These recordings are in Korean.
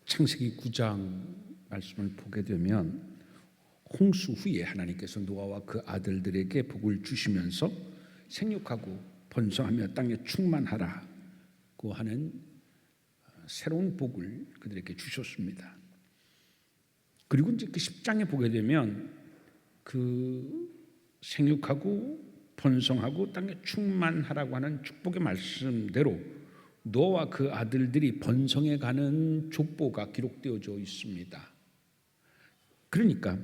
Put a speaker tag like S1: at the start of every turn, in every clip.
S1: 창세기 9장 말씀을 보게 되면 홍수 후에 하나님께서 노아와 그 아들들에게 복을 주시면서 생육하고 번성하며 땅에 충만하라고 하는 새로운 복을 그들에게 주셨습니다. 그리고 이제 그 10장에 보게 되면 그 생육하고 번성하고 땅에 충만하라고 하는 축복의 말씀대로 노아와 그 아들들이 번성해 가는 족보가 기록되어져 있습니다. 그러니까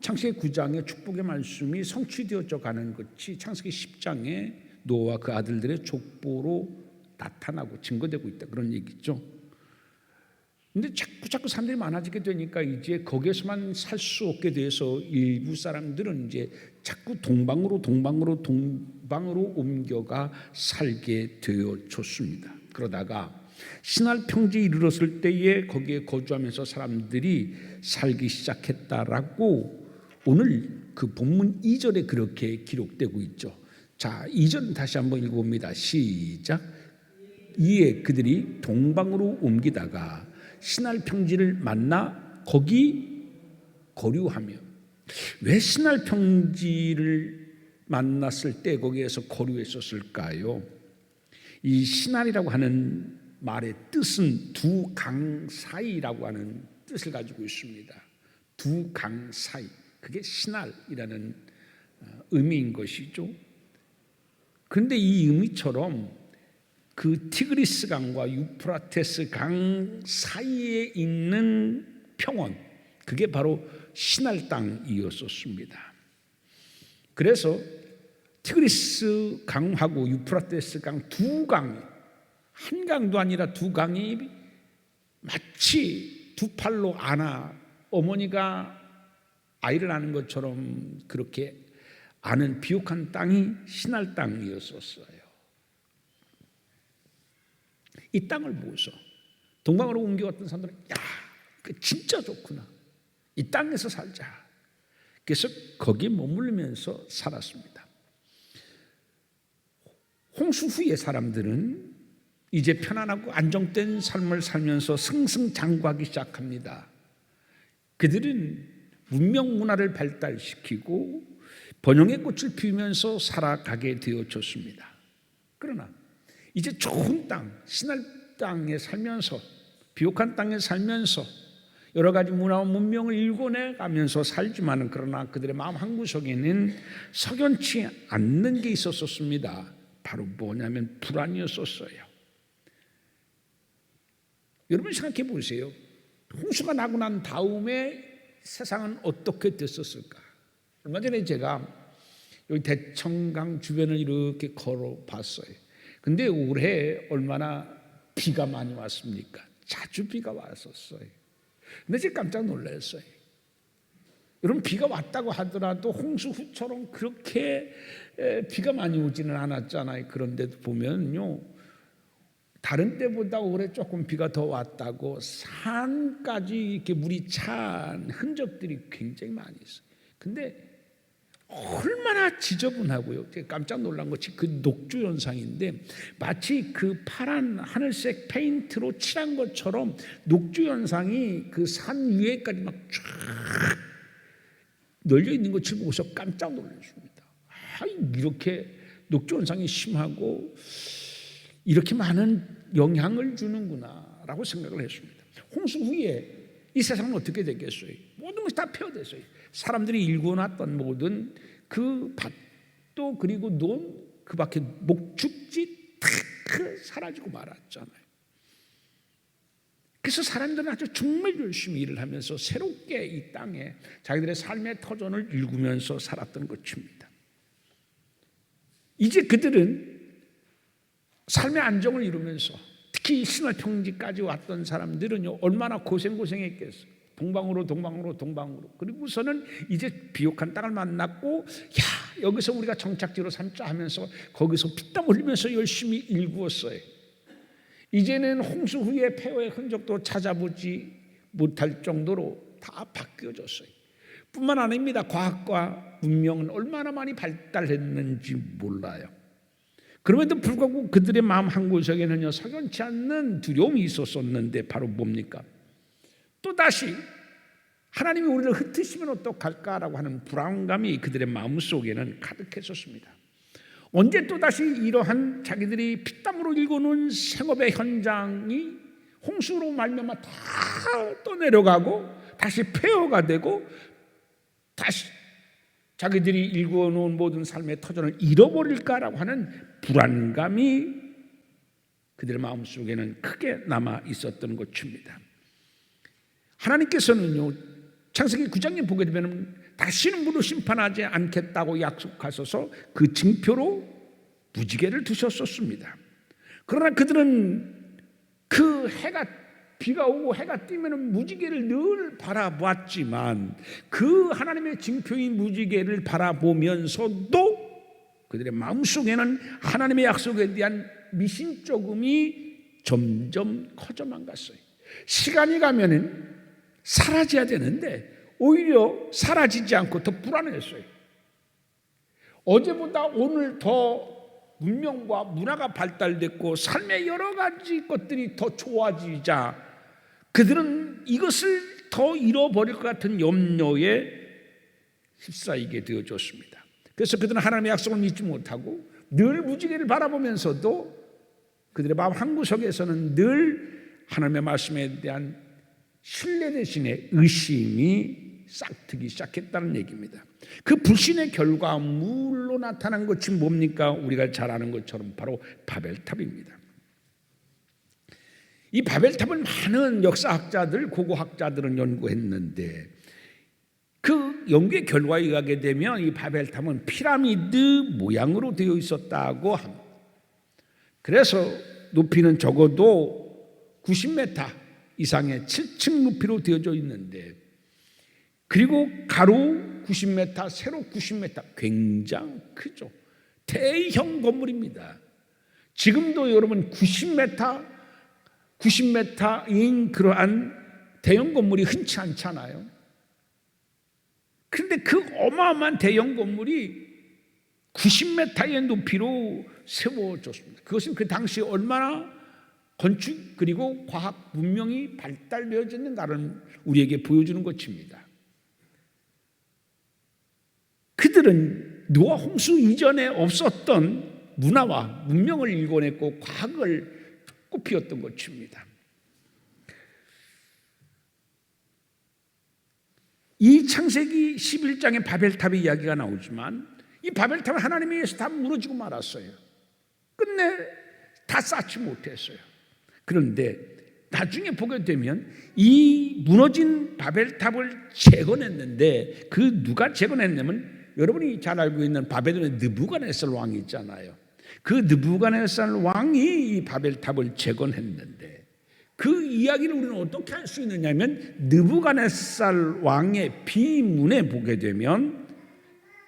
S1: 창세기 9장의 축복의 말씀이 성취되어져 가는 것이 창세기 10장에 노아와 그 아들들의 족보로 나타나고 증거되고 있다, 그런 얘기죠. 근데 자꾸 사람들이 많아지게 되니까 이제 거기에서만 살 수 없게 돼서 일부 사람들은 이제 자꾸 동방으로 옮겨가 살게 되어졌습니다. 그러다가 신할 평지에 이르렀을 때에 거기에 거주하면서 사람들이 살기 시작했다라고 오늘 그 본문 2절에 그렇게 기록되고 있죠. 자, 2절 다시 한번 읽어봅니다. 시작. 이에 그들이 동방으로 옮기다가 신할 평지를 만나 거기 거류하며. 왜 신할 평지를 만났을 때 거기에서 거류했었을까요? 이 신할이라고 하는 말의 뜻은 두 강 사이라고 하는 뜻을 가지고 있습니다. 두 강 사이, 그게 신할이라는 의미인 것이죠. 그런데 이 의미처럼 그 티그리스 강과 유프라테스 강 사이에 있는 평원, 그게 바로 신할 땅이었었습니다. 그래서 티그리스 강하고 유프라테스 강 두 강이, 한 강도 아니라 두 강이 마치 두 팔로 안아 어머니가 아이를 낳는 것처럼 그렇게 아는 비옥한 땅이 신할 땅이었었어요. 이 땅을 보고서 동방으로 옮겨갔던 사람들은 그 진짜 좋구나, 이 땅에서 살자. 그래서 거기에 머물면서 살았습니다. 홍수 후에 사람들은 이제 편안하고 안정된 삶을 살면서 승승장구하기 시작합니다. 그들은 문명 문화를 발달시키고 번영의 꽃을 피우면서 살아가게 되어졌습니다. 그러나 이제 좋은 땅, 신할 땅에 살면서, 비옥한 땅에 살면서 여러 가지 문화와 문명을 일궈내 가면서 살지만, 그러나 그들의 마음 한구석에는 석연치 않는 게 있었습니다. 바로 뭐냐면 불안이었었어요. 여러분 생각해 보세요. 홍수가 나고 난 다음에 세상은 어떻게 됐었을까? 얼마 전에 제가 여기 대청강 주변을 이렇게 걸어봤어요. 근데 올해 얼마나 비가 많이 왔습니까? 자주 비가 왔었어요. 근데 제가 깜짝 놀랐어요. 여러분, 비가 왔다고 하더라도 홍수 후처럼 그렇게 비가 많이 오지는 않았잖아요. 그런데도 보면요, 다른 때보다 올해 조금 비가 더 왔다고 산까지 이렇게 물이 찬 흔적들이 굉장히 많이 있어요. 근데 얼마나 지저분하고요. 제가 깜짝 놀란 것이 그 녹조 현상인데, 마치 그 파란 하늘색 페인트로 칠한 것처럼 녹조 현상이 그 산 위에까지 막 쫙 널려 있는 것을 보고서 깜짝 놀랐습니다. 이렇게 녹조 현상이 심하고 이렇게 많은 영향을 주는구나라고 생각을 했습니다. 홍수 후에 이 세상은 어떻게 되겠어요? 모든 것이 다 폐허됐어요. 사람들이 일궈놨던 모든 그 밭도 그리고 논, 그 밖에 목축지 다 사라지고 말았잖아요. 그래서 사람들은 아주 정말 열심히 일을 하면서 새롭게 이 땅에 자기들의 삶의 터전을 일구면서 살았던 것입니다. 이제 그들은 삶의 안정을 이루면서, 특히 신할 평지까지 왔던 사람들은요, 얼마나 고생했겠어요. 동방으로. 그리고서는 이제 비옥한 땅을 만났고, 여기서 우리가 정착지로 삼자 하면서 거기서 피땀 흘리면서 열심히 일구었어요. 이제는 홍수 후에 폐허의 흔적도 찾아보지 못할 정도로 다 바뀌어졌어요. 뿐만 아닙니다. 과학과 문명은 얼마나 많이 발달했는지 몰라요. 그럼에도 불구하고 그들의 마음 한구석에는요 석연치 않는 두려움이 있었었는데 바로 뭡니까? 또다시 하나님이 우리를 흩으시면 어떡할까라고 하는 불안감이 그들의 마음속에는 가득했었습니다. 언제 또다시 이러한 자기들이 피땀으로 일궈놓은 생업의 현장이 홍수로 말미암아 다 떠내려가고 다시 폐허가 되고 다시 자기들이 일궈놓은 모든 삶의 터전을 잃어버릴까라고 하는 불안감이 그들의 마음속에는 크게 남아 있었던 것입니다. 하나님께서는요 창세기 9장에 보게 되면 다시는 물로 심판하지 않겠다고 약속하셔서 그 징표로 무지개를 두셨었습니다. 그러나 그들은 그 비가 오고 해가 뜨면 무지개를 늘 바라보았지만 그 하나님의 징표인 무지개를 바라보면서도 그들의 마음속에는 하나님의 약속에 대한 미신적음이 점점 커져만 갔어요. 시간이 가면은 사라져야 되는데 오히려 사라지지 않고 더 불안했어요. 어제보다 오늘 더 문명과 문화가 발달됐고 삶의 여러 가지 것들이 더 좋아지자 그들은 이것을 더 잃어버릴 것 같은 염려에 휩싸이게 되어졌습니다. 그래서 그들은 하나님의 약속을 믿지 못하고 늘 무지개를 바라보면서도 그들의 마음 한구석에서는 늘 하나님의 말씀에 대한 신뢰 대신에 의심이 싹트기 시작했다는 얘기입니다. 그 불신의 결과물로 나타난 것이 뭡니까? 우리가 잘 아는 것처럼 바로 바벨탑입니다. 이 바벨탑은 많은 역사학자들, 고고학자들은 연구했는데 그 연구의 결과에 의하게 되면 이 바벨탑은 피라미드 모양으로 되어 있었다고 합니다. 그래서 높이는 적어도 90m 이상의 7층 높이로 되어져 있는데 그리고 가로 90m, 세로 90m 굉장히 크죠. 대형 건물입니다. 지금도 여러분 90m인 그러한 대형 건물이 흔치 않잖아요. 그런데 그 어마어마한 대형 건물이 90m의 높이로 세워졌습니다. 그것은 그 당시 얼마나 건축 그리고 과학 문명이 발달되어졌는가를 우리에게 보여주는 것입니다. 그들은 노아 홍수 이전에 없었던 문화와 문명을 일궈냈고 과학을 꽃피웠던 것입니다. 이 창세기 11장의 바벨탑의 이야기가 나오지만 이 바벨탑은 하나님에 의해서 다 무너지고 말았어요. 끝내 다 쌓지 못했어요. 그런데 나중에 보게 되면 이 무너진 바벨탑을 재건했는데 그 누가 재건했냐면 여러분이 잘 알고 있는 바벨론의 느부갓네살 왕이 있잖아요. 그 느부갓네살 왕이 이 바벨탑을 재건했는데 그 이야기를 우리는 어떻게 할 수 있느냐면 느부갓네살 왕의 비문에 보게 되면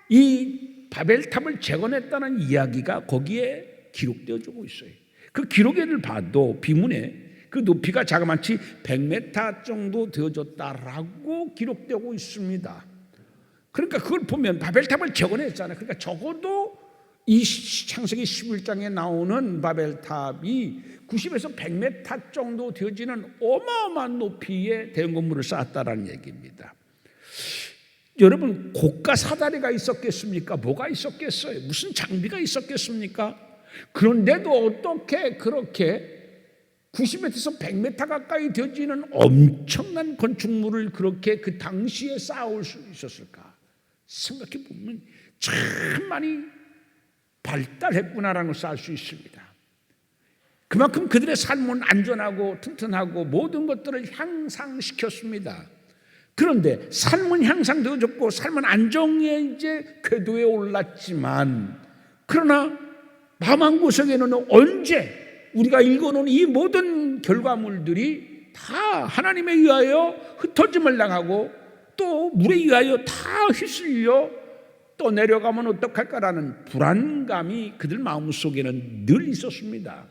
S1: 이 바벨탑을 재건했다는 이야기가 거기에 기록되어지고 있어요. 그 기록을 봐도 비문에 그 높이가 자그마치 100m 정도 되어졌다라고 기록되고 있습니다. 그러니까 그걸 보면 바벨탑을 재건했잖아요. 그러니까 적어도 이 창세기 11장에 나오는 바벨탑이 90에서 100m 정도 되어지는 어마어마한 높이의 대형 건물을 쌓았다라는 얘기입니다. 여러분 고가 사다리가 있었겠습니까? 뭐가 있었겠어요? 무슨 장비가 있었겠습니까? 그런데도 어떻게 그렇게 90m에서 100m 가까이 되어지는 엄청난 건축물을 그렇게 그 당시에 쌓아올 수 있었을까? 생각해 보면 참 많이 발달했구나라는 것을 알 수 있습니다. 그만큼 그들의 삶은 안전하고 튼튼하고 모든 것들을 향상시켰습니다. 그런데 삶은 향상되어졌고 삶은 안정의 이제 궤도에 올랐지만 그러나 마음 한구석에는 언제 우리가 읽어놓은 이 모든 결과물들이 다 하나님에 의하여 흩어짐을 당하고 또 물에 의하여 다 휩쓸려 떠내려가면 어떡할까라는 불안감이 그들 마음속에는 늘 있었습니다.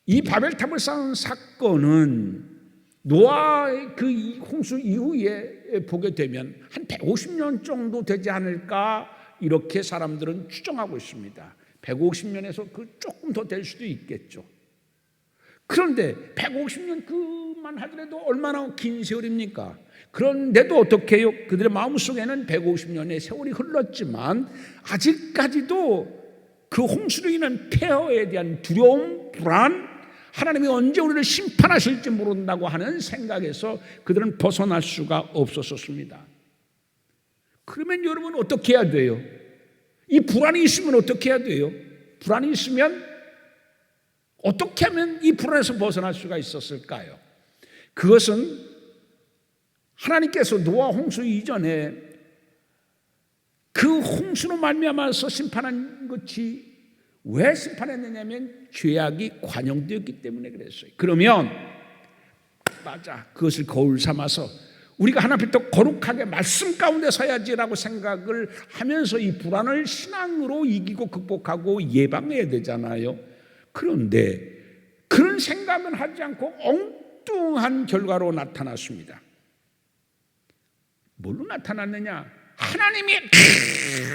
S1: 이 바벨탑을 쌓은 사건은 노아의 그 홍수 이후에 보게 되면 한 150년 정도 되지 않을까 이렇게 사람들은 추정하고 있습니다. 150년에서 그 조금 더 될 수도 있겠죠. 그런데 150년 그만 하더라도 얼마나 긴 세월입니까? 그런데도 어떻게 해요? 그들의 마음속에는 150년의 세월이 흘렀지만 아직까지도 그 홍수로 인한 폐허에 대한 두려움, 불안, 하나님이 언제 우리를 심판하실지 모른다고 하는 생각에서 그들은 벗어날 수가 없었습니다. 그러면 여러분 어떻게 해야 돼요? 이 불안이 있으면 어떻게 해야 돼요? 불안이 있으면 어떻게 하면 이 불안에서 벗어날 수가 있었을까요? 그것은 하나님께서 노아 홍수 이전에 그 홍수로 말미암아서 심판한 것이 왜 심판했느냐면 죄악이 관용되었기 때문에 그랬어요. 그러면 맞아, 그것을 거울 삼아서 우리가 하나님 앞에 더 거룩하게 말씀 가운데 서야지라고 생각을 하면서 이 불안을 신앙으로 이기고 극복하고 예방해야 되잖아요. 그런데 그런 생각은 하지 않고 엉뚱한 결과로 나타났습니다. 뭘로 나타났느냐? 하나님이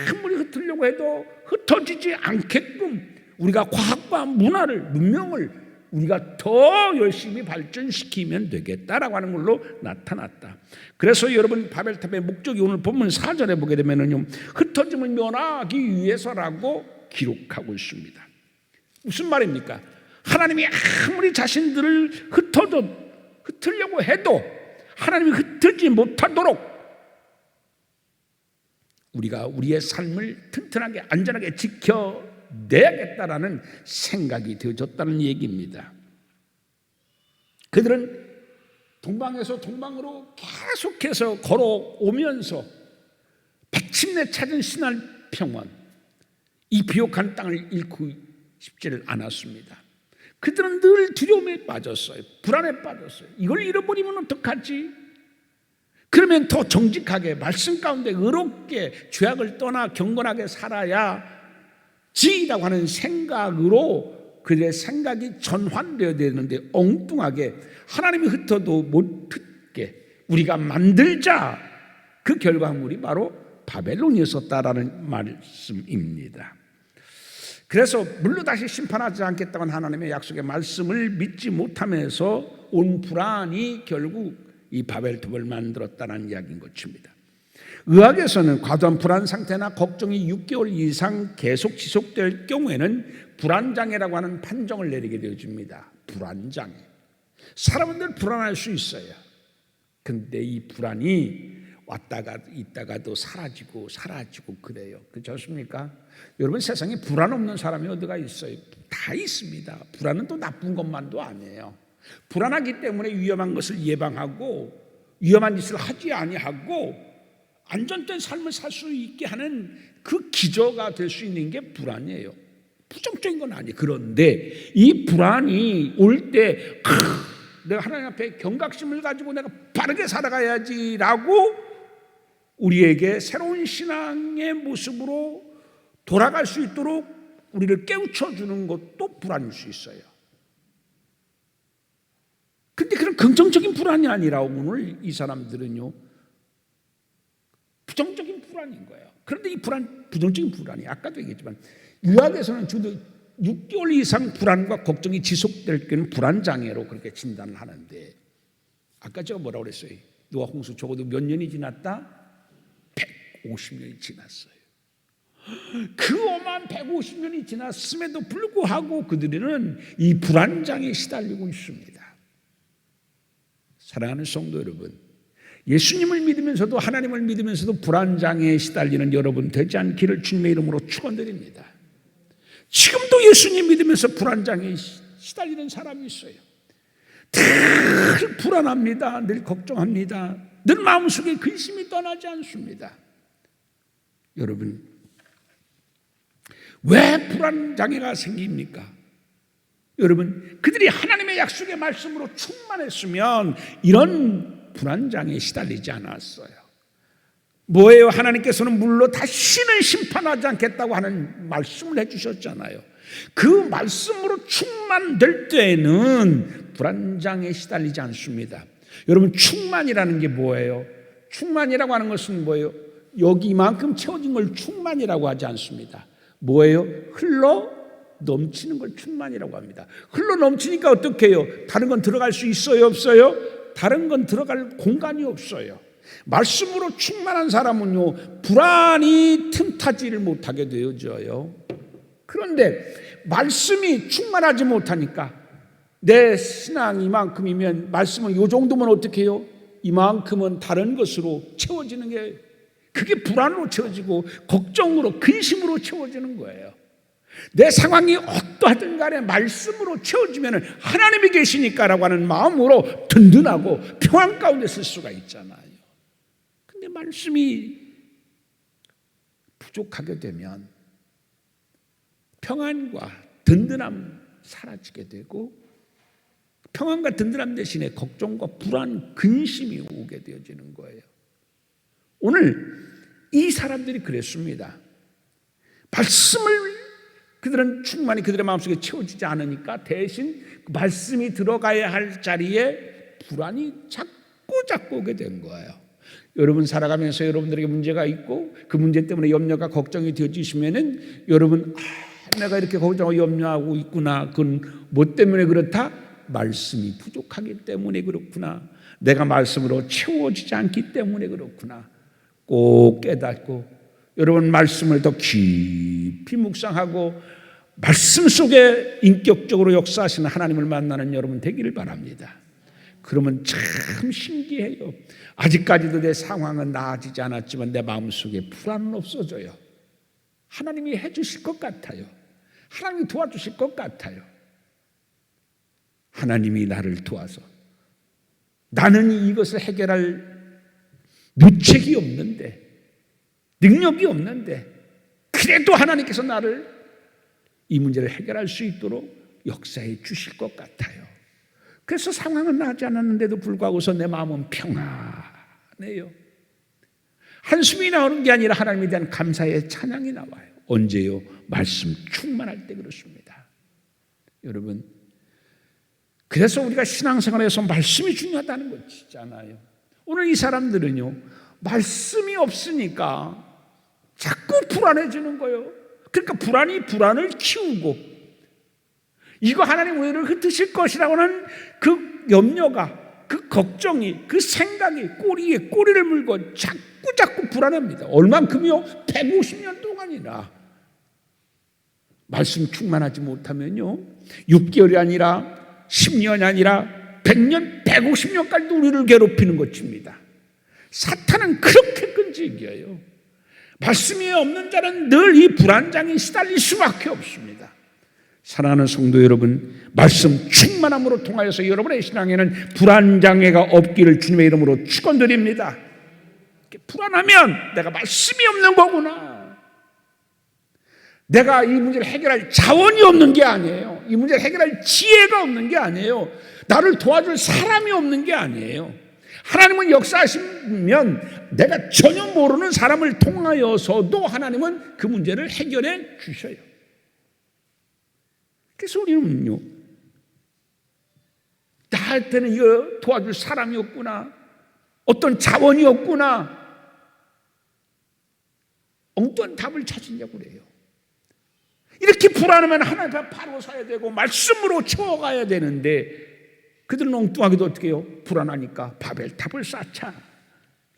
S1: 큰 물이 흩으려고 해도 흩어지지 않게끔 우리가 과학과 문명을 우리가 더 열심히 발전시키면 되겠다라고 하는 걸로 나타났다. 그래서 여러분 바벨탑의 목적이 오늘 본문 4절에 보게 되면은요, 흩어짐을 면하기 위해서라고 기록하고 있습니다. 무슨 말입니까? 하나님이 아무리 자신들을 흩으려고 해도 하나님이 흩어지지 못하도록 우리가 우리의 삶을 튼튼하게 안전하게 지켜내야겠다라는 생각이 되어졌다는 얘기입니다. 그들은 동방에서 동방으로 계속해서 걸어오면서 마침내 찾은 신할 평원, 이 비옥한 땅을 잃고 싶지를 않았습니다. 그들은 늘 두려움에 빠졌어요. 불안에 빠졌어요. 이걸 잃어버리면 어떡하지? 그러면 더 정직하게 말씀 가운데 의롭게 죄악을 떠나 경건하게 살아야지라고 하는 생각으로 그들의 생각이 전환되어야 되는데 엉뚱하게 하나님이 흩어도 못 흩게 우리가 만들자, 그 결과물이 바로 바벨론이었었다라는 말씀입니다. 그래서 물로 다시 심판하지 않겠다는 하나님의 약속의 말씀을 믿지 못하면서 온 불안이 결국 이 바벨탑을 만들었다는 이야기인 것입니다. 의학에서는 과도한 불안 상태나 걱정이 6개월 이상 계속 지속될 경우에는 불안장애라고 하는 판정을 내리게 되어집니다. 불안장애. 사람은 늘 불안할 수 있어요. 그런데 이 불안이 왔다가 있다가도 사라지고 그래요. 그렇지 않습니까? 여러분, 세상에 불안 없는 사람이 어디가 있어요? 다 있습니다. 불안은 또 나쁜 것만도 아니에요. 불안하기 때문에 위험한 것을 예방하고 위험한 짓을 하지 아니하고 안전된 삶을 살 수 있게 하는 그 기저가 될 수 있는 게 불안이에요. 부정적인 건 아니에요. 그런데 이 불안이 올 때 내가 하나님 앞에 경각심을 가지고 내가 바르게 살아가야지라고 우리에게 새로운 신앙의 모습으로 돌아갈 수 있도록 우리를 깨우쳐주는 것도 불안일 수 있어요. 근데 그런 긍정적인 불안이 아니라 오늘 이 사람들은요, 부정적인 불안인 거예요. 그런데 이 불안, 부정적인 불안이 아까도 얘기했지만 의학에서는 주로 6개월 이상 불안과 걱정이 지속될 경우는 불안장애로 그렇게 진단을 하는데, 아까 제가 뭐라고 그랬어요? 노아 홍수 적어도 몇 년이 지났다? 150년이 지났어요. 그 엄한 150년이 지났음에도 불구하고 그들은 이 불안장애에 시달리고 있습니다. 사랑하는 성도 여러분, 예수님을 믿으면서도 하나님을 믿으면서도 불안장애에 시달리는 여러분 되지 않기를 주님의 이름으로 축원드립니다. 지금도 예수님 믿으면서 불안장애에 시달리는 사람이 있어요. 늘 불안합니다. 늘 걱정합니다. 늘 마음속에 근심이 떠나지 않습니다. 여러분, 왜 불안장애가 생깁니까? 여러분, 그들이 하나님의 약속의 말씀으로 충만했으면 이런 불안장애에 시달리지 않았어요. 뭐예요? 하나님께서는 물로 다시는 심판하지 않겠다고 하는 말씀을 해주셨잖아요. 그 말씀으로 충만될 때에는 불안장애에 시달리지 않습니다. 여러분, 충만이라는 게 뭐예요? 충만이라고 하는 것은 뭐예요? 여기만큼 채워진 걸 충만이라고 하지 않습니다. 뭐예요? 흘러 넘치는 걸 충만이라고 합니다. 흘러 넘치니까 어떻게 해요? 다른 건 들어갈 수 있어요? 없어요? 다른 건 들어갈 공간이 없어요. 말씀으로 충만한 사람은요, 불안이 틈타지를 못하게 되어져요. 그런데 말씀이 충만하지 못하니까 내 신앙이 이만큼이면, 말씀은 이 정도면 어떻게 해요? 이만큼은 다른 것으로 채워지는 게, 그게 불안으로 채워지고 걱정으로, 근심으로 채워지는 거예요. 내 상황이 어떠하든 간에 말씀으로 채워지면 하나님이 계시니까라고 하는 마음으로 든든하고 평안 가운데 쓸 수가 있잖아요. 근데 말씀이 부족하게 되면 평안과 든든함 사라지게 되고, 평안과 든든함 대신에 걱정과 불안, 근심이 오게 되어지는 거예요. 오늘 이 사람들이 그랬습니다. 말씀을 그들은 충만히 그들의 마음속에 채워지지 않으니까 대신 말씀이 들어가야 할 자리에 불안이 자꾸 오게 된 거예요. 여러분 살아가면서 여러분들에게 문제가 있고 그 문제 때문에 염려가 걱정이 되어지시면은 여러분, 내가 이렇게 걱정하고 염려하고 있구나. 그건 뭐 때문에 그렇다? 말씀이 부족하기 때문에 그렇구나. 내가 말씀으로 채워지지 않기 때문에 그렇구나. 꼭 깨닫고 여러분 말씀을 더 깊이 묵상하고 말씀 속에 인격적으로 역사하시는 하나님을 만나는 여러분 되기를 바랍니다. 그러면 참 신기해요. 아직까지도 내 상황은 나아지지 않았지만 내 마음속에 불안은 없어져요. 하나님이 해주실 것 같아요. 하나님이 도와주실 것 같아요. 하나님이 나를 도와서 나는 이것을 해결할 묘책이 없는데, 능력이 없는데, 그래도 하나님께서 나를 이 문제를 해결할 수 있도록 역사해 주실 것 같아요. 그래서 상황은 나지 않았는데도 불구하고서 내 마음은 평안해요. 한숨이 나오는 게 아니라 하나님에 대한 감사의 찬양이 나와요. 언제요? 말씀 충만할 때 그렇습니다. 여러분, 그래서 우리가 신앙생활에서 말씀이 중요하다는 것이잖아요. 오늘 이 사람들은요, 말씀이 없으니까 자꾸 불안해지는 거예요. 그러니까 불안이 불안을 키우고, 이거 하나님 우리를 흩으실 것이라고 하는 그 염려가, 그 걱정이, 그 생각이 꼬리에 꼬리를 물고 자꾸 불안합니다. 얼만큼이요? 150년 동안이나. 말씀 충만하지 못하면요, 6개월이 아니라 10년이 아니라 100년, 150년까지도 우리를 괴롭히는 것입니다. 사탄은 그렇게 끈질겨요. 말씀이 없는 자는 늘 이 불안장에 시달릴 수밖에 없습니다. 사랑하는 성도 여러분, 말씀 충만함으로 통하여서 여러분의 신앙에는 불안장애가 없기를 주님의 이름으로 축원드립니다. 불안하면 내가 말씀이 없는 거구나. 내가 이 문제를 해결할 자원이 없는 게 아니에요. 이 문제를 해결할 지혜가 없는 게 아니에요. 나를 도와줄 사람이 없는 게 아니에요. 하나님은 역사하시면 내가 전혀 모르는 사람을 통하여서도 하나님은 그 문제를 해결해 주셔요. 그래서 우리는요, 나한테는 이거 도와줄 사람이 없구나, 어떤 자원이 없구나, 엉뚱한 답을 찾으려고 그래요. 이렇게 불안하면 하나님 앞에 바로 서야 되고 말씀으로 채워가야 되는데, 그들은 엉뚱하게도 어떻게 해요? 불안하니까 바벨탑을 쌓자,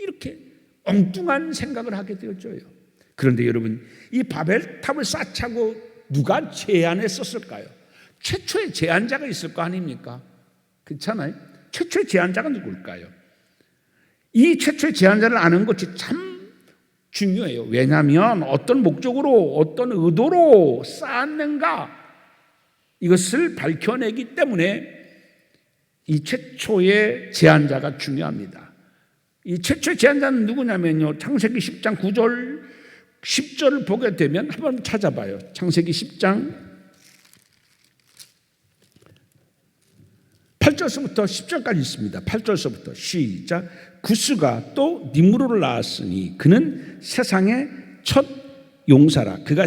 S1: 이렇게 엉뚱한 생각을 하게 되어져요. 그런데 여러분, 이 바벨탑을 쌓자고 누가 제안했었을까요? 최초의 제안자가 있을 거 아닙니까? 그렇잖아요. 최초의 제안자가 누굴까요? 이 최초의 제안자를 아는 것이 참 중요해요. 왜냐하면 어떤 목적으로, 어떤 의도로 쌓았는가, 이것을 밝혀내기 때문에 이 최초의 제안자가 중요합니다. 이 최초의 제안자는 누구냐면요, 창세기 10장 9절 10절을 보게 되면 한번 찾아봐요. 창세기 10장 8절서부터 10절까지 있습니다. 8절서부터 시작. 구스가 또 니므로를 낳았으니 그는 세상의 첫 용사라. 그가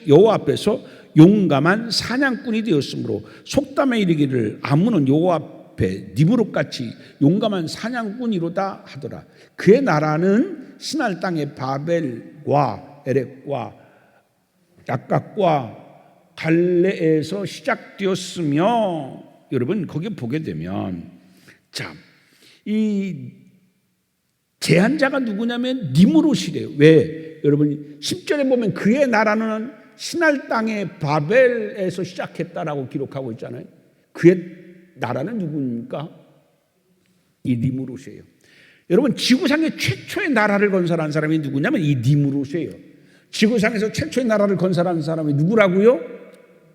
S1: 여호와 앞에서 용감한 사냥꾼이 되었으므로 속담에 이르기를 아무는 여호와 앞에 니므롯같이 용감한 사냥꾼이로다 하더라. 그의 나라는 신할 땅의 바벨과 에렉과 약각과 갈레에서 시작되었으며, 여러분 거기 보게 되면 자, 이 제한자가 누구냐면 니무롯이래요. 왜? 여러분 10절에 보면 그의 나라는 신할 땅의 바벨에서 시작했다라고 기록하고 있잖아요. 그의 나라는 누구입니까? 이 니무롯이에요. 여러분 지구상의 최초의 나라를 건설한 사람이 누구냐면 이 니무롯이에요. 지구상에서 최초의 나라를 건설한 사람이 누구라고요?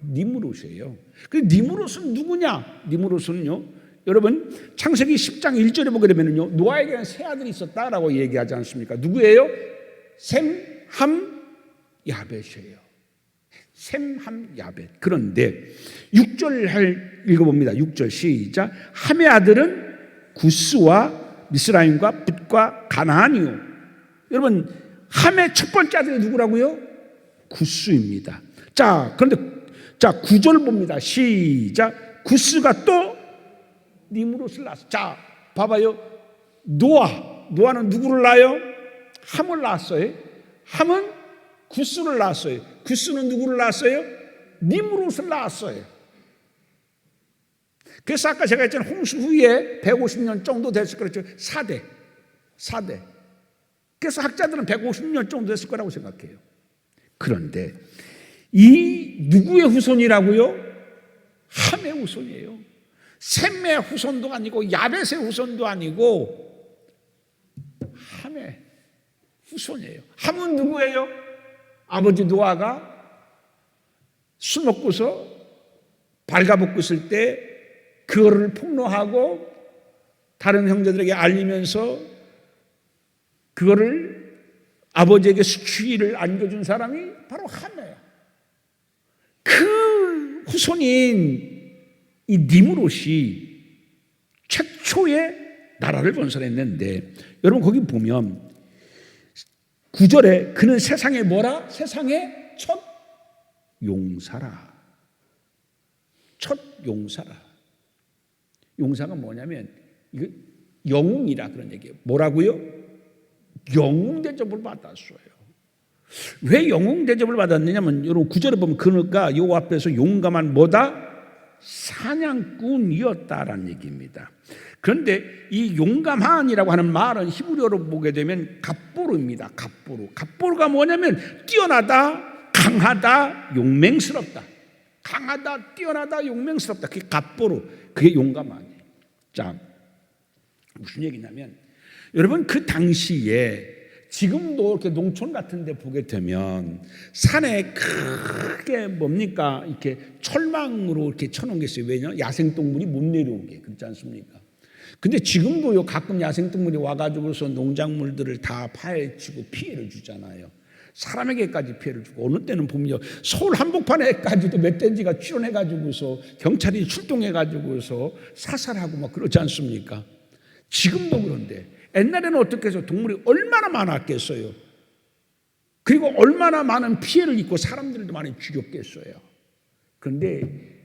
S1: 니무롯이에요. 그 니무롯은 누구냐? 니무롯은요, 여러분 창세기 10장 1절에 보게 되면요, 노아에게는 세 아들이 있었다라고 얘기하지 않습니까? 누구예요? 셈, 함, 야벳이에요. 셈, 함, 야벳. 그런데 6절 읽어봅니다. 6절 시작. 함의 아들은 구스와 미스라임과 붓과 가나안이요. 여러분 함의 첫 번째 아들이 누구라고요? 구스입니다. 자, 그런데 자 9절 봅니다. 시작. 구스가 또 니무롯을 낳았어. 자, 봐봐요. 노아는 누구를 낳아요? 함을 낳았어요. 함은 구스를 낳았어요. 구스는 누구를 낳았어요? 니무롯을 낳았어요. 그래서 아까 제가 했잖아요. 홍수 후에 150년 정도 됐을 거죠. 4대. 그래서 학자들은 150년 정도 됐을 거라고 생각해요. 그런데 이 누구의 후손이라고요? 함의 후손이에요. 셈의 후손도 아니고 야벳의 후손도 아니고 함의 후손이에요. 함은 누구예요? 아버지 노아가 술 먹고서 발가벗고 있을 때 그거를 폭로하고 다른 형제들에게 알리면서 그거를 아버지에게 수치를 안겨준 사람이 바로 함이에요. 그 후손인 이 니무롯이 최초의 나라를 건설했는데, 여러분 거기 보면 9절에 그는 세상에 뭐라? 세상의 첫 용사라. 첫 용사라. 용사가 뭐냐면 이거 영웅이라 그런 얘기예요. 뭐라고요? 영웅 대접을 받았어요. 왜 영웅 대접을 받았느냐면 여러분 9절에 보면 그가 여호와 앞에서 용감한 뭐다? 사냥꾼이었다라는 얘기입니다. 그런데 이 용감한이라고 하는 말은 히브리어로 보게 되면 갑보르입니다. 갑보르가 뭐냐면 뛰어나다, 강하다, 용맹스럽다. 강하다, 뛰어나다, 용맹스럽다. 그게 갑보르, 그게 용감한이에요. 자, 무슨 얘기냐면 여러분 그 당시에 지금도 이렇게 농촌 같은 데 보게 되면 산에 크게 뭡니까? 이렇게 철망으로 이렇게 쳐놓은 게 있어요. 왜냐? 야생동물이 못 내려오게. 그렇지 않습니까? 근데 지금도요, 가끔 야생동물이 와가지고서 농작물들을 다 파헤치고 피해를 주잖아요. 사람에게까지 피해를 주고, 어느 때는 보면요, 서울 한복판에까지도 멧돼지가 출현해가지고서 경찰이 출동해가지고서 사살하고 막 그러지 않습니까? 지금도 그런데 옛날에는 어떻게 해서 동물이 얼마나 많았겠어요. 그리고 얼마나 많은 피해를 입고 사람들도 많이 죽였겠어요. 그런데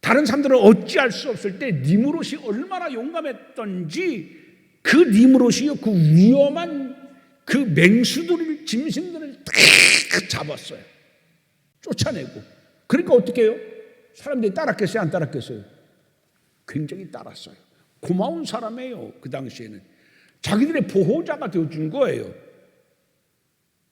S1: 다른 사람들은 어찌할 수 없을 때 니무롯이 얼마나 용감했던지 그 니무롯이요, 그 위험한 그 맹수들을, 짐승들을 다 잡았어요. 쫓아내고. 그러니까 어떻게 해요? 사람들이 따랐겠어요? 안 따랐겠어요? 굉장히 따랐어요. 고마운 사람이에요. 그 당시에는 자기들의 보호자가 되어준 거예요.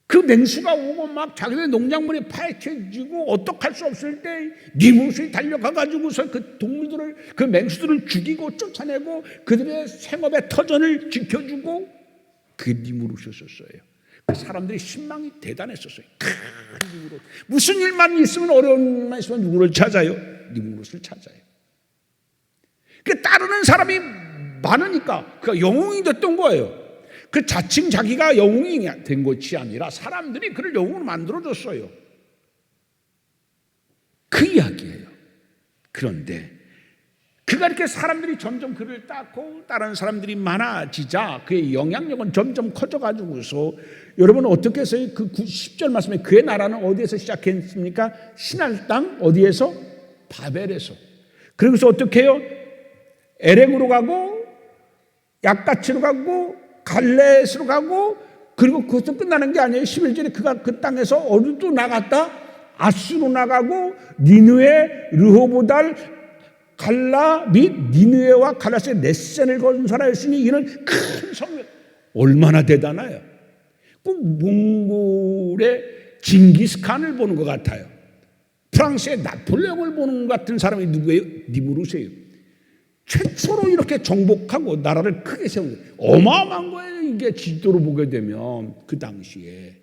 S1: 그 맹수가 오고 막 자기들의 농작물이 파헤쳐지고 어떡할 수 없을 때 니무롯이 달려가가지고서 그 동물들을, 그 맹수들을 죽이고 쫓아내고 그들의 생업의 터전을 지켜주고, 그게 니무롯이었어요. 그 사람들의 신망이 대단했었어요. 니무롯. 무슨 일만 있으면, 어려운 일만 있으면 누구를 찾아요? 니무롯을 찾아요. 그 따르는 사람이 많으니까 그가 영웅이 됐던 거예요. 그 자칭 자기가 영웅이 된 것이 아니라 사람들이 그를 영웅으로 만들어줬어요. 그 이야기예요. 그런데 그가 이렇게 사람들이 점점 그를 따고 다른 사람들이 많아지자 그의 영향력은 점점 커져가지고서, 여러분 어떻게 해서 그 10절 말씀에 그의 나라는 어디에서 시작했습니까? 신할 땅 어디에서? 바벨에서. 그리고서 어떻게 해요? 에렉으로 가고 약가치로 가고 갈레스로 가고 그리고 그것도 끝나는 게 아니에요. 11절에 그가 그 땅에서 어디로 나갔다? 아수로 나가고 니느웨, 르호보달, 갈라 및 니느웨와 갈라스의 넷센을 건설하였으니 이는 큰 성읍. 얼마나 대단해요. 꼭 몽골의 징기스칸을 보는 것 같아요. 프랑스의 나폴레옹을 보는 것 같은 사람이 누구예요? 니무르스예요. 최초로 이렇게 정복하고 나라를 크게 세운 거예요. 어마어마한 거예요. 이게 지도로 보게 되면 그 당시에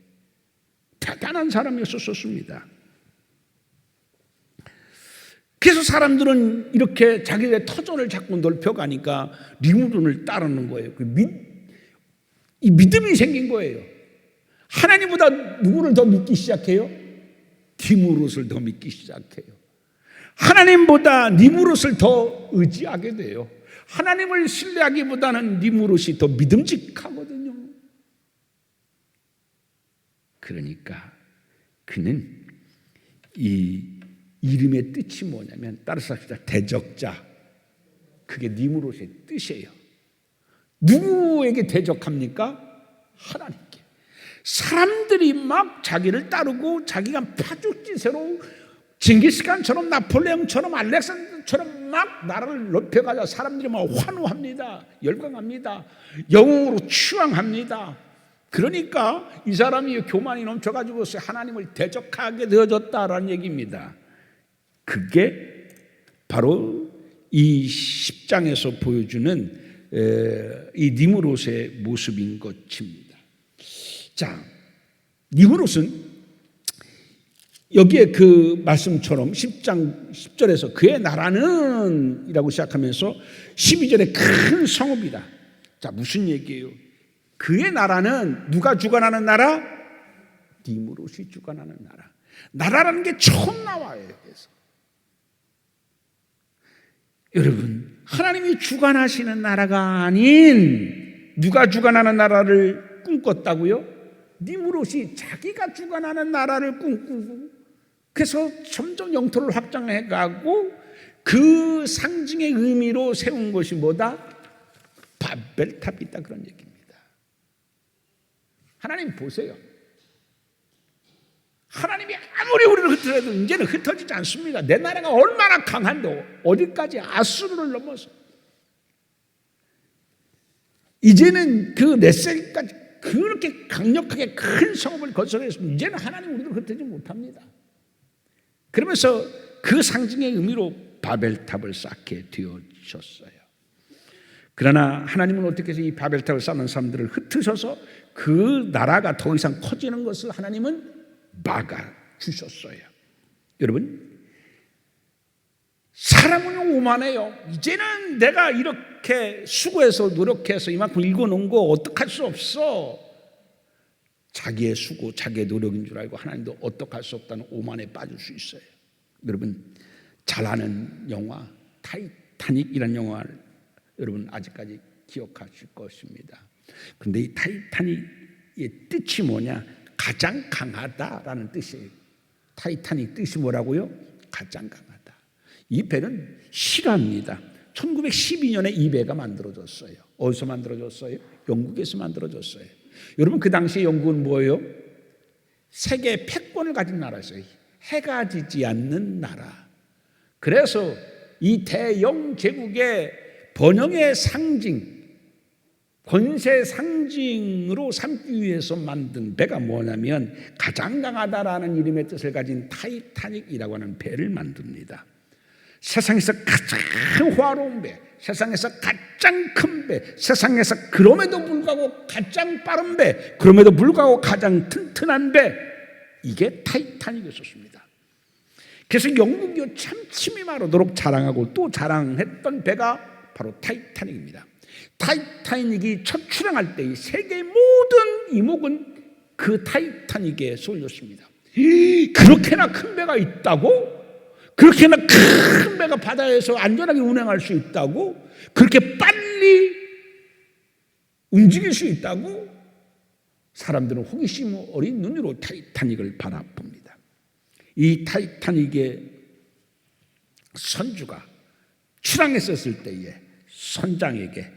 S1: 대단한 사람이었었습니다. 그래서 사람들은 이렇게 자기의 터전을 자꾸 넓혀가니까 리무른을 따르는 거예요. 이 믿음이 생긴 거예요. 하나님보다 누구를 더 믿기 시작해요? 디무롯을 더 믿기 시작해요. 하나님보다 니무롯을 더 의지하게 돼요. 하나님을 신뢰하기보다는 니무롯이 더 믿음직하거든요. 그러니까 그는 이 이름의 뜻이 뭐냐면 따라서 합시다. 대적자. 그게 니무롯의 뜻이에요. 누구에게 대적합니까? 하나님께. 사람들이 막 자기를 따르고 자기가 파죽지세로 징기스칸처럼 나폴레옹처럼 알렉산더처럼 막 나라를 높여가자 사람들이 막 환호합니다. 열광합니다. 영웅으로 추앙합니다. 그러니까 이 사람이 교만이 넘쳐가지고 하나님을 대적하게 되어졌다라는 얘기입니다. 그게 바로 이 10장에서 보여주는 이 니무롯의 모습인 것입니다. 자, 니무롯은 여기에 그 말씀처럼 10장 10절에서 그의 나라는 이라고 시작하면서 12절에 큰 성읍이다. 자, 무슨 얘기예요? 그의 나라는 누가 주관하는 나라? 니무롯이 주관하는 나라. 나라라는 게 처음 나와요. 여기서. 여러분, 하나님이 주관하시는 나라가 아닌 누가 주관하는 나라를 꿈꿨다고요? 니무롯이 자기가 주관하는 나라를 꿈꾸고 그래서 점점 영토를 확장해 가고 그 상징의 의미로 세운 것이 뭐다? 바벨탑이다. 그런 얘기입니다. 하나님 보세요. 하나님이 아무리 우리를 흩어져도 이제는 흩어지지 않습니다. 내 나라가 얼마나 강한데 어디까지 아수르를 넘어서 이제는 그 넷셀까지 그렇게 강력하게 큰 성읍을 건설했으면 이제는 하나님 우리를 흩어지지 못합니다. 그러면서 그 상징의 의미로 바벨탑을 쌓게 되어졌어요. 그러나 하나님은 어떻게 해서 이 바벨탑을 쌓는 사람들을 흩으셔서 그 나라가 더 이상 커지는 것을 하나님은 막아주셨어요. 여러분, 사람은 오만해요. 이제는 내가 이렇게 수고해서 노력해서 이만큼 읽어놓은 거 어떡할 수 없어. 자기의 수고, 자기의 노력인 줄 알고 하나님도 어떡할 수 없다는 오만에 빠질 수 있어요. 여러분, 잘 아는 영화 타이타닉이라는 영화를 여러분 아직까지 기억하실 것입니다. 그런데 이 타이타닉의 뜻이 뭐냐? 가장 강하다라는 뜻이에요. 타이타닉 뜻이 뭐라고요? 가장 강하다. 이 배는 실화입니다. 1912년에 이 배가 만들어졌어요. 어디서 만들어졌어요? 영국에서 만들어졌어요. 여러분, 그 당시에 영국은 뭐예요? 세계 패권을 가진 나라였어요. 해가 지지 않는 나라. 그래서 이 대영 제국의 번영의 상징, 권세 상징으로 삼기 위해서 만든 배가 뭐냐면 가장 강하다라는 이름의 뜻을 가진 타이타닉이라고 하는 배를 만듭니다. 세상에서 가장 화로운 배, 세상에서 가장 큰 배, 세상에서 그럼에도 불구하고 가장 빠른 배, 그럼에도 불구하고 가장 튼튼한 배, 이게 타이타닉이었습니다. 그래서 영국이 참 침이 마르도록 자랑하고 또 자랑했던 배가 바로 타이타닉입니다. 타이타닉이 첫 출항할 때 이 세계의 모든 이목은 그 타이타닉에 쏠렸습니다. 그렇게나 큰 배가 있다고? 그렇게나 큰 배가 바다에서 안전하게 운행할 수 있다고? 그렇게 빨리 움직일 수 있다고? 사람들은 호기심 어린 눈으로 타이타닉을 바라봅니다. 이 타이타닉의 선주가 출항했었을 때에 선장에게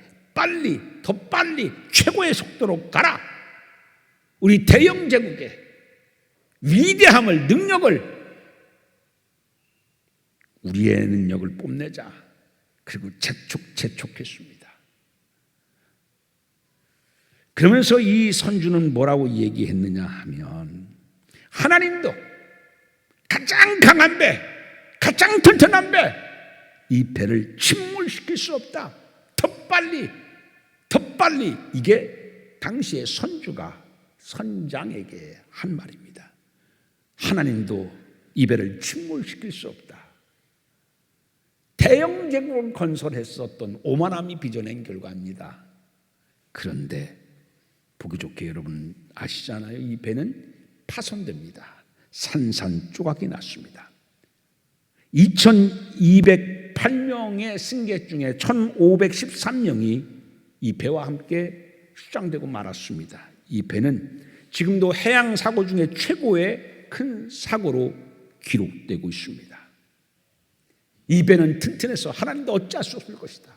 S1: 더 빨리 최고의 속도로 가라. 우리 대영 제국의 위대함을, 능력을, 우리의 능력을 뽐내자. 그리고 재촉했습니다. 그러면서 이 선주는 뭐라고 얘기했느냐 하면, 하나님도 가장 강한 배, 가장 튼튼한 배, 이 배를 침몰시킬 수 없다. 더 빨리. 이게 당시의 선주가 선장에게 한 말입니다. 하나님도 이 배를 침몰시킬 수 없다. 대영 제국을 건설했었던 오만함이 빚어낸 결과입니다. 그런데 보기 좋게 여러분 아시잖아요. 이 배는 파손됩니다. 산산조각이 났습니다. 2208명의 승객 중에 1513명이 이 배와 함께 수장되고 말았습니다. 이 배는 지금도 해양 사고 중에 최고의 큰 사고로 기록되고 있습니다. 이 배는 튼튼해서 하나님도 어찌할 수 없을 것이다.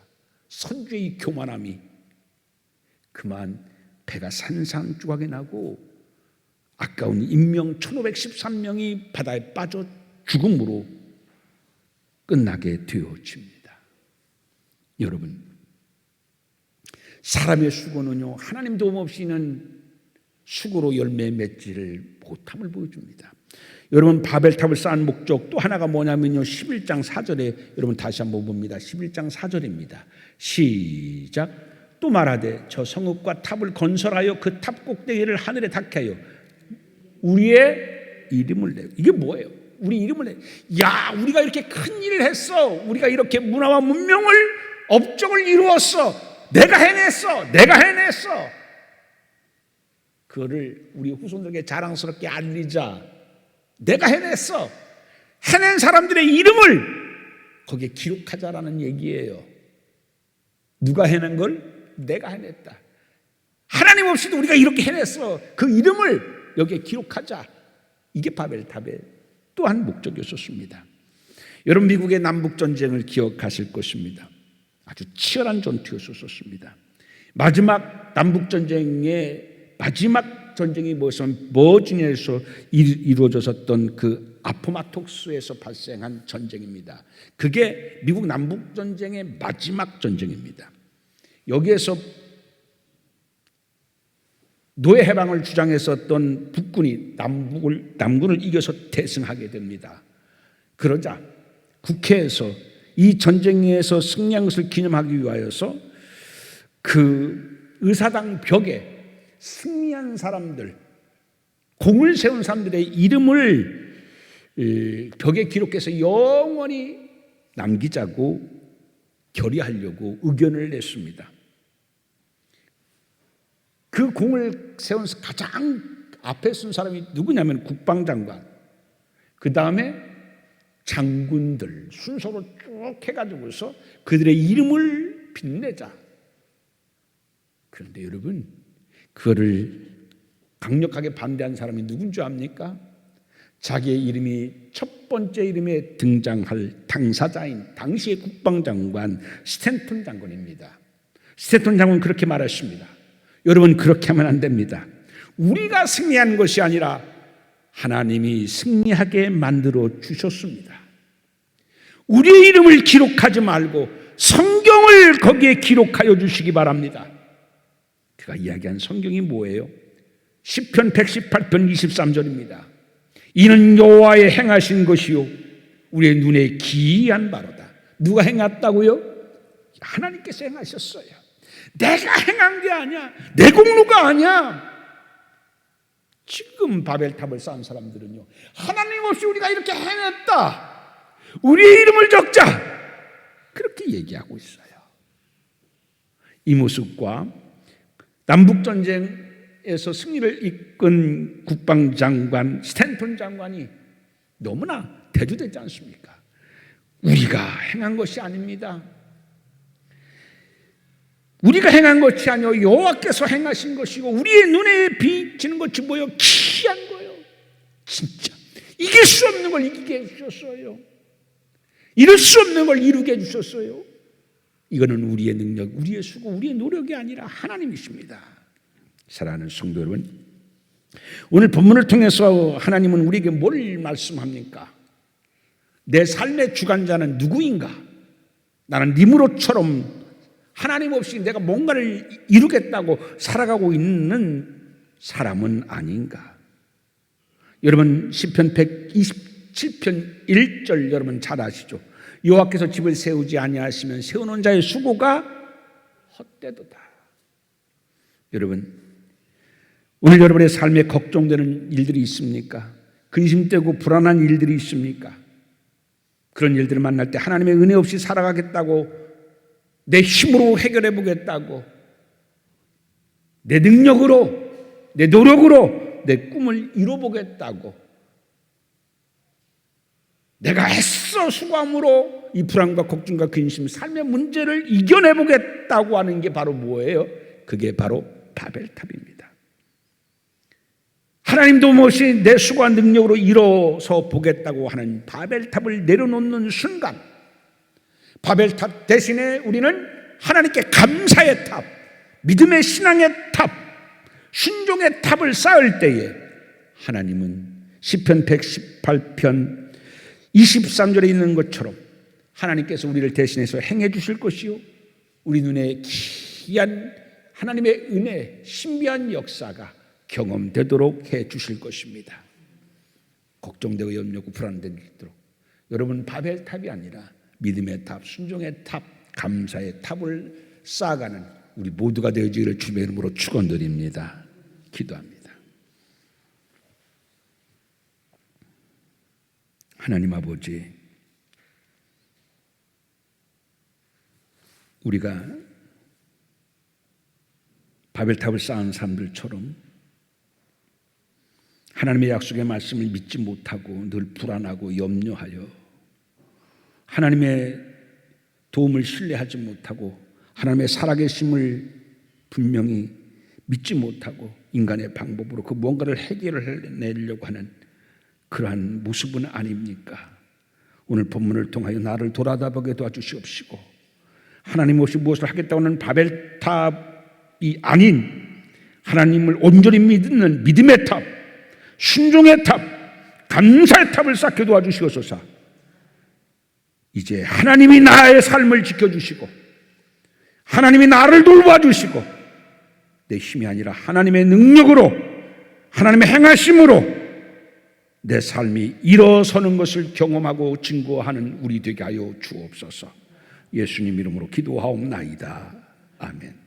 S1: 선주의 이 교만함이, 그만 배가 산산조각이 나고 아까운 인명 1513명이 바다에 빠져 죽음으로 끝나게 되어집니다. 여러분, 사람의 수고는요, 하나님 도움 없이는 수고로 열매 맺지를 못함을 보여줍니다. 여러분, 바벨탑을 쌓은 목적 또 하나가 뭐냐면요, 11장 4절에 여러분 다시 한번 봅니다. 11장 4절입니다. 시작. 또 말하되 저 성읍과 탑을 건설하여 그 탑 꼭대기를 하늘에 닿게 하여 우리의 이름을 내요. 이게 뭐예요? 우리 이름을 내요. 야, 우리가 이렇게 큰 일을 했어. 우리가 이렇게 문화와 문명을, 업적을 이루었어. 내가 해냈어. 그거를 우리 후손들에게 자랑스럽게 알리자. 내가 해냈어. 해낸 사람들의 이름을 거기에 기록하자라는 얘기예요. 누가 해낸 걸? 내가 해냈다. 하나님 없이도 우리가 이렇게 해냈어. 그 이름을 여기에 기록하자. 이게 바벨탑의 또한 목적이었습니다. 여러분, 미국의 남북전쟁을 기억하실 것입니다. 아주 치열한 전투였었습니다. 마지막 남북전쟁의 마지막 전쟁이 무엇이면 버지니아에서 이루어졌었던 그 아포마톡스에서 발생한 전쟁입니다. 그게 미국 남북전쟁의 마지막 전쟁입니다. 여기에서 노예 해방을 주장했었던 북군이 남군을 이겨서 대승하게 됩니다. 그러자 국회에서 이 전쟁에서 승리한 것을 기념하기 위하여서 그 의사당 벽에 승리한 사람들, 공을 세운 사람들의 이름을 벽에 기록해서 영원히 남기자고 결의하려고 의견을 냈습니다. 그 공을 세운 가장 앞에 쓴 사람이 누구냐면 국방장관, 그 다음에 장군들 순서로 쭉 해가지고서 그들의 이름을 빛내자. 그런데 여러분, 그거를 강력하게 반대한 사람이 누군 줄 압니까? 자기의 이름이 첫 번째 이름에 등장할 당사자인 당시의 국방장관 스탠턴 장군입니다. 스탠턴 장군은 그렇게 말했습니다. 여러분, 그렇게 하면 안 됩니다. 우리가 승리한 것이 아니라 하나님이 승리하게 만들어 주셨습니다. 우리의 이름을 기록하지 말고 성경을 거기에 기록하여 주시기 바랍니다. 그가 이야기한 성경이 뭐예요? 시편 118편 23절입니다. 이는 여호와의 행하신 것이요 우리의 눈에 기이한 바로다. 누가 행했다고요? 하나님께서 행하셨어요. 내가 행한 게 아니야. 내 공로가 아니야. 지금 바벨탑을 쌓은 사람들은요, 하나님 없이 우리가 이렇게 해냈다, 우리의 이름을 적자, 그렇게 얘기하고 있어요. 이 모습과 남북전쟁에서 승리를 이끈 국방장관 스탠턴 장관이 너무나 대조되지 않습니까? 우리가 행한 것이 아닙니다. 우리가 행한 것이 아니요 여호와께서 행하신 것이고 우리의 눈에 비치는 것이 뭐예요? 기이한 거예요. 진짜 이길 수 없는 걸 이기게 해주셨어요. 이룰 수 없는 걸 이루게 해주셨어요. 이거는 우리의 능력, 우리의 수고, 우리의 노력이 아니라 하나님이십니다. 사랑하는 성도 여러분, 오늘 본문을 통해서 하나님은 우리에게 뭘 말씀합니까? 내 삶의 주관자는 누구인가? 나는 니므롯처럼 하나님 없이 내가 뭔가를 이루겠다고 살아가고 있는 사람은 아닌가? 여러분 시편 127편 1절 여러분 잘 아시죠? 여호와께서 집을 세우지 아니하시면 세우는 자의 수고가 헛되도다. 여러분 오늘 여러분의 삶에 걱정되는 일들이 있습니까? 근심되고 불안한 일들이 있습니까? 그런 일들을 만날 때 하나님의 은혜 없이 살아가겠다고 내 힘으로 해결해 보겠다고 내 능력으로 내 노력으로 내 꿈을 이뤄보겠다고 내가 애써 수고함으로 이 불안과 걱정과 근심 삶의 문제를 이겨내 보겠다고 하는 게 바로 뭐예요? 그게 바로 바벨탑입니다. 하나님도 무엇이 내 수고한 능력으로 이뤄서 보겠다고 하는 바벨탑을 내려놓는 순간 바벨탑 대신에 우리는 하나님께 감사의 탑, 믿음의 신앙의 탑, 순종의 탑을 쌓을 때에 하나님은 시편 118편 23절에 있는 것처럼 하나님께서 우리를 대신해서 행해 주실 것이요 우리 눈에 귀한 하나님의 은혜, 신비한 역사가 경험되도록 해 주실 것입니다. 걱정되고 염려고 불안되도록 여러분 바벨탑이 아니라 믿음의 탑, 순종의 탑, 감사의 탑을 쌓아가는 우리 모두가 되어지기를 주님의 이름으로 축원드립니다. 기도합니다. 하나님 아버지, 우리가 바벨탑을 쌓은 사람들처럼 하나님의 약속의 말씀을 믿지 못하고 늘 불안하고 염려하여 하나님의 도움을 신뢰하지 못하고 하나님의 살아계심을 분명히 믿지 못하고 인간의 방법으로 그 뭔가를 해결해내려고 하는 그러한 모습은 아닙니까? 오늘 본문을 통하여 나를 돌아다보게 도와주시옵시고 하나님 없이 무엇을 하겠다고 하는 바벨탑이 아닌 하나님을 온전히 믿는 믿음의 탑, 순종의 탑, 감사의 탑을 쌓게 도와주시옵소서. 이제 하나님이 나의 삶을 지켜주시고 하나님이 나를 돌봐주시고 내 힘이 아니라 하나님의 능력으로 하나님의 행하심으로 내 삶이 일어서는 것을 경험하고 증거하는 우리 되게 하여 주옵소서. 예수님 이름으로 기도하옵나이다. 아멘.